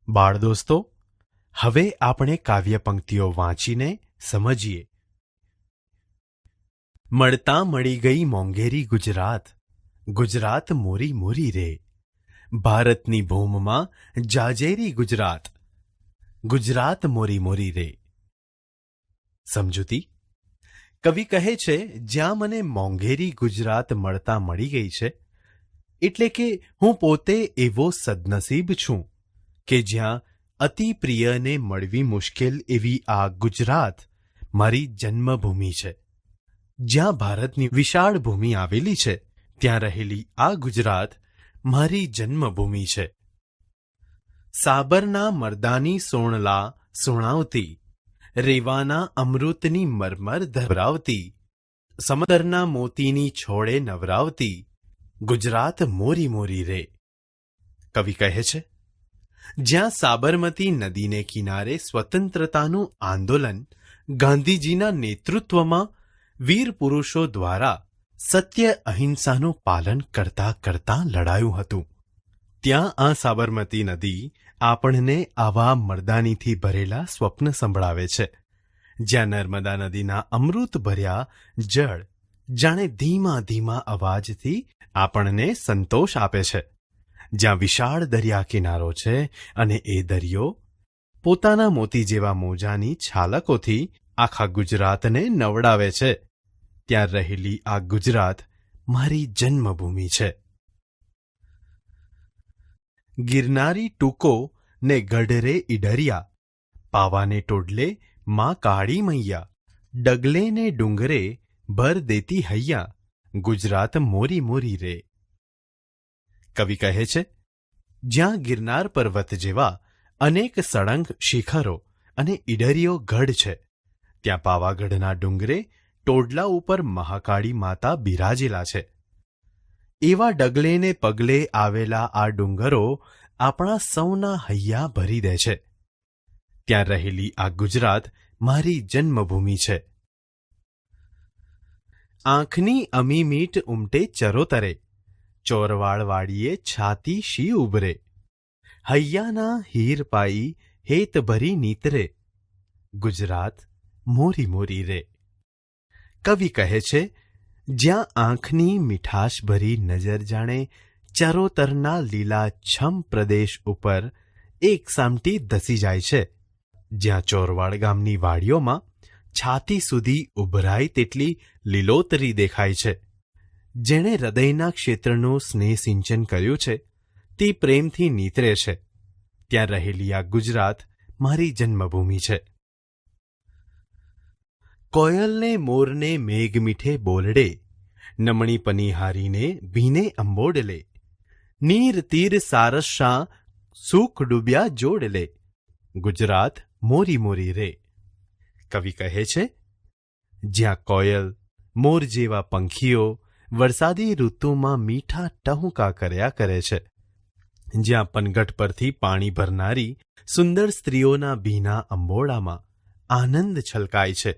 બાળ દોસ્તો, હવે આપણે કાવ્ય પંક્તિઓ વાંચીને સમજીએ. મળતા મળી ગઈ મોંઘેરી ગુજરાત, ગુજરાત મોરી મોરી રે. ભારતની ભૂમમાં જાજેરી ગુજરાત, ગુજરાત મોરી મોરી રે. સમજૂતી. કવિ કહે છે, જ્યાં મને મોંઘેરી ગુજરાત મળતા મળી ગઈ છે, એટલે કે હું પોતે એવો સદનસીબ છું કે જ્યાં અતિ પ્રિયને મળવી મુશ્કેલ એવી આ ગુજરાત મારી જન્મભૂમિ છે. જ્યાં ભારતની વિશાળ ભૂમિ આવેલી છે, ત્યાં રહેલી આ ગુજરાત મારી જન્મભૂમિ છે. સાબરના મરદાની સોણલા સુણાવતી, રેવાના અમૃતની મરમર ધરાવતી, સમંદરના મોતીની છોડે નવરાવતી, ગુજરાત મોરી મોરી રે. કવિ કહે છે, જ્યાં સાબરમતી નદીને કિનારે સ્વતંત્રતાનું આંદોલન ગાંધીજીના નેતૃત્વમાં વીર પુરુષો દ્વારા સત્ય અહિંસાનું પાલન કરતા કરતા લડાયું હતું, ત્યાં આ સાબરમતી નદી આપણને આવા મરદાનીથી ભરેલા સ્વપ્ન સંભળાવે છે. જ્યાં નર્મદા નદીના અમૃત ભર્યા જળ જાણે ધીમા ધીમા અવાજથી આપણને સંતોષ આપે છે. જ્યાં વિશાળ દરિયા કિનારો છે અને એ દરિયો પોતાના મોતી જેવા મોજાની છાલકોથી આખા ગુજરાતને નવડાવે છે, ત્યાં રહેલી આ ગુજરાત મારી જન્મભૂમિ છે. ગિરનારી ટૂંકો ને ગઢરે ઈડરિયા, પાવાને ટોડલે માં કાળી મૈયા, ડગલે ને ડુંગરે ભર દેતી હૈયા, ગુજરાત મોરી મોરી રે. કવિ કહે છે, જ્યાં ગિરનાર પર્વત જેવા અનેક સળંગ શિખરો અને ઈડરીઓ ગઢ છે, ત્યાં પાવાગઢના ડુંગરે ટોડલા ઉપર મહાકાળી માતા બિરાજેલા છે. એવા ડગલે ને પગલે આવેલા આ ડુંગરો આપણા સૌના હૈયા ભરી દે છે. ત્યાં રહેલી આ ગુજરાત મારી જન્મભૂમિ છે. આંખની અમી મીટ ઉમટે ચરોતરે, ચોરવાડ વાડીએ છાતી શી ઉભરે, હૈયાના હીર પાઈ હેત ભરી નીતરે, ગુજરાત મોરી મોરી રે. કવિ કહે છે, જ્યાં આંખની મીઠાશ ભરી નજર જાણે ચરોતરના લીલા છમ પ્રદેશ ઉપર એક સામટી ધસી જાય છે, જ્યાં ચોરવાડ ગામની વાડીઓમાં છાતી સુધી ઉભરાય તેટલી લીલોતરી દેખાય છે, જેણે હૃદયના ક્ષેત્રનું સ્નેહ સિંચન કર્યું છે તે પ્રેમથી નીતરે છે, ત્યાં રહેલી આ ગુજરાત મારી જન્મભૂમિ છે. કોયલને મોરને મેઘ મીઠે બોલડે, નમણી પનીહારીને ભીને અંબોડલે, નીર તીર સારસ શાં સૂખ ડૂબ્યા જોડલે, ગુજરાત મોરી મોરી રે. કવિ કહે છે, જ્યાં કોયલ મોર જેવા પંખીઓ વરસાદી ઋતુમાં મીઠા ટહુકા કર્યા કરે છે, જ્યાં પનગઢ પરથી પાણી ભરનારી સુંદર સ્ત્રીઓના ભીના અંબોડામાં આનંદ છલકાય છે,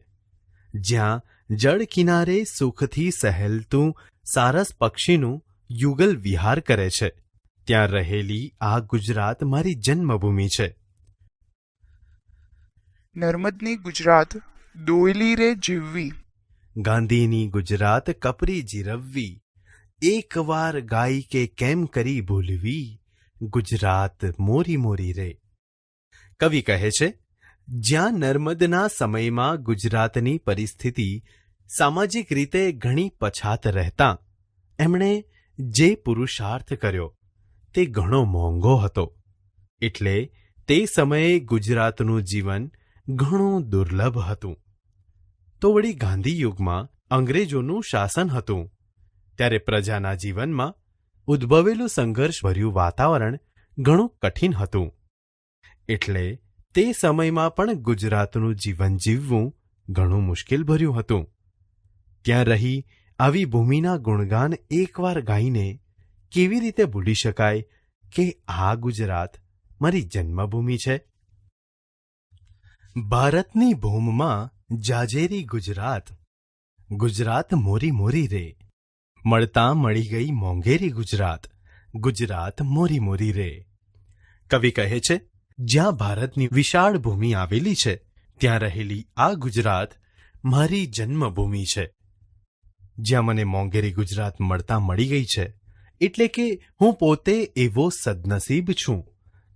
જ્યાં જળ કિનારે સુખથી સહેલતું સારસ પક્ષીનું યુગલ વિહાર કરે છે, ત્યાં રહેલી આ ગુજરાત મારી જન્મભૂમિ છે. નર્મદની ગુજરાત દોયલી રે જીવવી, ગાંધીની ગુજરાત કપરી જીરવવી, એકવાર ગાય કે કેમ કરી ભૂલવી, ગુજરાત મોરી મોરી રે. કવિ કહે છે, જ્યાં નર્મદના સમયમાં ગુજરાતની પરિસ્થિતિ સામાજિક રીતે ઘણી પછાત રહેતા એમણે જે પુરુષાર્થ કર્યો તે ઘણો મોંઘો હતો, એટલે તે સમયે ગુજરાતનું જીવન ઘણું દુર્લભ હતું. તો વળી ગાંધી યુગમાં અંગ્રેજોનું શાસન હતું, ત્યારે પ્રજાના જીવનમાં ઉદ્ભવેલું સંઘર્ષભર્યું વાતાવરણ ઘણું કઠિન હતું, એટલે તે સમયમાં પણ ગુજરાતનું જીવન જીવવું ઘણું મુશ્કેલ ભર્યું હતું. ત્યાં રહી આવી ભૂમિના ગુણગાન એકવાર ગાઈને કેવી રીતે ભૂલી શકાય કે આ ગુજરાત મારી જન્મભૂમિ છે. ભારતની ભૂમમાં જાજેરી ગુજરાત, ગુજરાત મોરી મોરી રે. મળતા મળી ગઈ મોંઘેરી ગુજરાત, ગુજરાત મોરી મોરી રે. કવિ કહે છે, જ્યાં ભારતની વિશાળ ભૂમિ આવેલી છે ત્યાં રહેલી આ ગુજરાત મારી જન્મભૂમિ છે. જ્યાં મને મોંઘેરી ગુજરાત મળતા મળી ગઈ છે, એટલે કે હું પોતે એવો સદનસીબ છું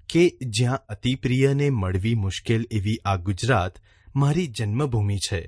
કે જ્યાં અતિ પ્રિયને મળવી મુશ્કેલ એવી આ ગુજરાત મારી જન્મભૂમિ છે.